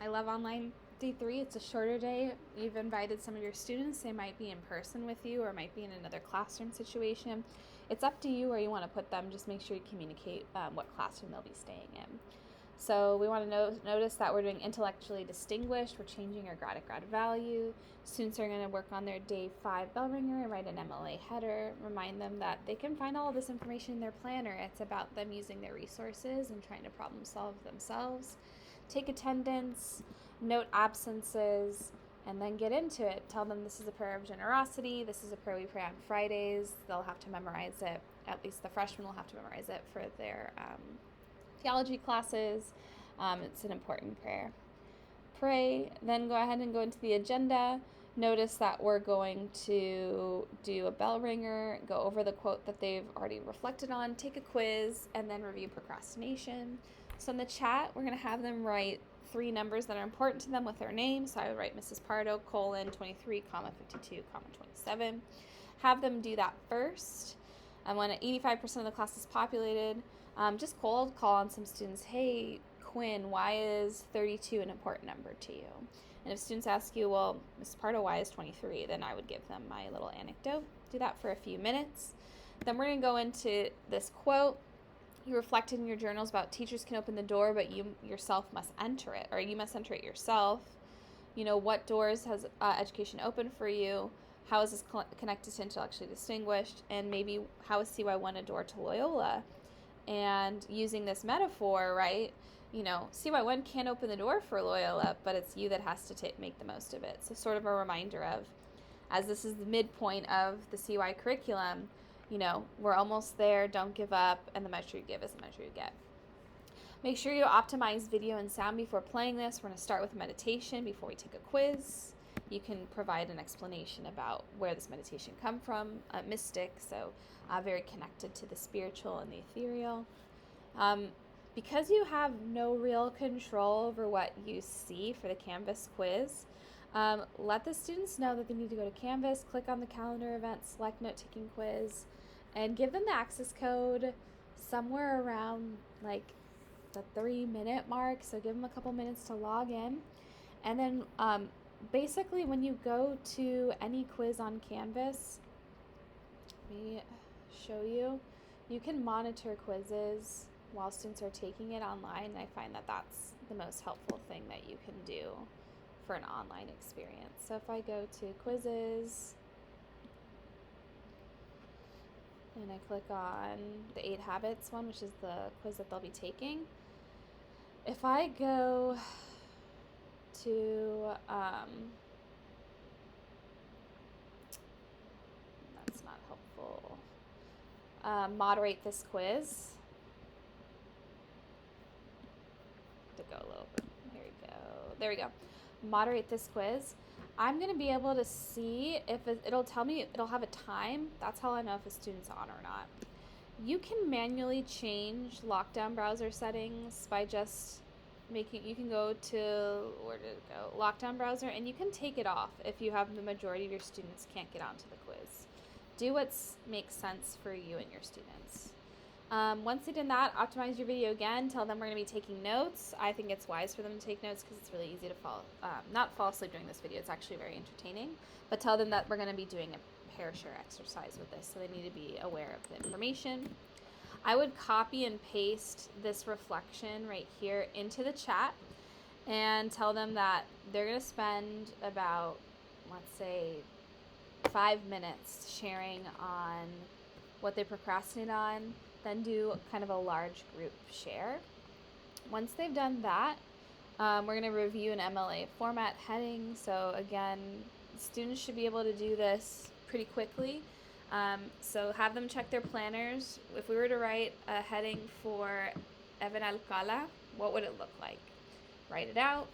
I love online day 3. It's a shorter day. You've invited some of your students. They might be in person with you or might be in another classroom situation. It's up to you where you want to put them. Just make sure you communicate what classroom they'll be staying in. So we want to notice that we're doing intellectually distinguished. We're changing our grad value. Students are going to work on their day 5 bell ringer and write an MLA header. Remind them that they can find all of this information in their planner. It's about them using their resources and trying to problem solve themselves. Take attendance, note absences, and then get into it. Tell them this is a prayer of generosity. This is a prayer we pray on Fridays. They'll have to memorize it. At least the freshmen will have to memorize it for their theology classes. It's an important prayer. Pray, then go ahead and go into the agenda. Notice that we're going to do a bell ringer, go over the quote that they've already reflected on, take a quiz, and then review procrastination. So in the chat, we're going to have them write 3 numbers that are important to them with their name. So I would write Mrs. Pardo, 23, 52, 27. Have them do that first. And when 85% of the class is populated, just cold call on some students. Hey, Quinn, why is 32 an important number to you? And if students ask you, well, Mrs. Pardo, why is 23? Then I would give them my little anecdote. Do that for a few minutes. Then we're going to go into this quote. You reflected in your journals about teachers can open the door, but you yourself must enter it, or you must enter it yourself. You know, what doors has education opened for you? How is this connected to intellectually distinguished? And maybe how is CY1 a door to Loyola? And using this metaphor, right? You know, CY1 can't open the door for Loyola, but it's you that has to make the most of it. So sort of a reminder of, as this is the midpoint of the CY curriculum, you know, we're almost there, don't give up, and the measure you give is the measure you get. Make sure you optimize video and sound before playing this. We're going to start with meditation before we take a quiz. You can provide an explanation about where this meditation come from, mystic, so very connected to the spiritual and the ethereal. Because you have no real control over what you see for the Canvas quiz, let the students know that they need to go to Canvas, click on the calendar event, select note-taking quiz, and give them the access code somewhere around like the 3-minute mark. So give them a couple minutes to log in. And then basically when you go to any quiz on Canvas, let me show you, you can monitor quizzes while students are taking it online. And I find that that's the most helpful thing that you can do for an online experience. So if I go to quizzes and I click on the 8 habits one, which is the quiz that they'll be taking, if I go to that's not helpful, moderate this quiz, to go a little bit, there we go, moderate this quiz, I'm going to be able to see if it'll tell me, it'll have a time. That's how I know if a student's on or not. You can manually change lockdown browser settings by just you can go to, where did it go? Lockdown browser, and you can take it off if you have the majority of your students can't get onto the quiz. Do what makes sense for you and your students. Once they did that, optimize your video again. Tell them we're going to be taking notes. I think it's wise for them to take notes because it's really easy to not fall asleep during this video. It's actually very entertaining. But tell them that we're going to be doing a pair share exercise with this, so they need to be aware of the information. I would copy and paste this reflection right here into the chat and tell them that they're going to spend about, let's say, 5 minutes sharing on what they procrastinate on, then do kind of a large group share. Once they've done that, we're going to review an MLA format heading. So again, students should be able to do this pretty quickly. So have them check their planners. If we were to write a heading for Evan Alcala, what would it look like? Write it out.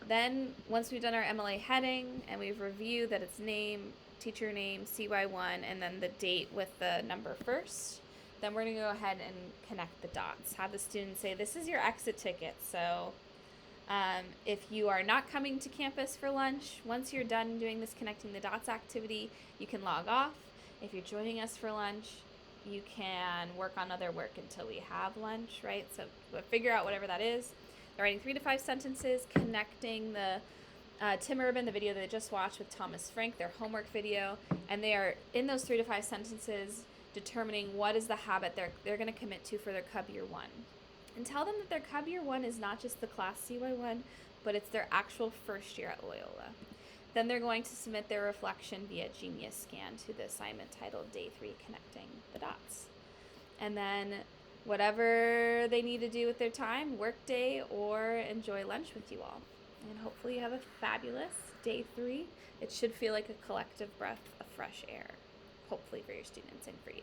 Then once we've done our MLA heading and we've reviewed that it's name, teacher name, CY1, and then the date with the number first, then we're going to go ahead and connect the dots. Have the students say, this is your exit ticket. So if you are not coming to campus for lunch, once you're done doing this connecting the dots activity, you can log off. If you're joining us for lunch, you can work on other work until we have lunch, right? So figure out whatever that is. They're writing 3 to 5 sentences, connecting the Tim Urban, the video they just watched with Thomas Frank, their homework video, and they are in those 3 to 5 sentences determining what is the habit they're going to commit to for their Cub Year 1. And tell them that their Cub Year 1 is not just the Class CY1, but it's their actual first year at Loyola. Then they're going to submit their reflection via Genius Scan to the assignment titled Day 3, Connecting the Dots. And then whatever they need to do with their time, work day or enjoy lunch with you all. And hopefully you have a fabulous Day 3. It should feel like a collective breath of fresh air, hopefully for your students and for you.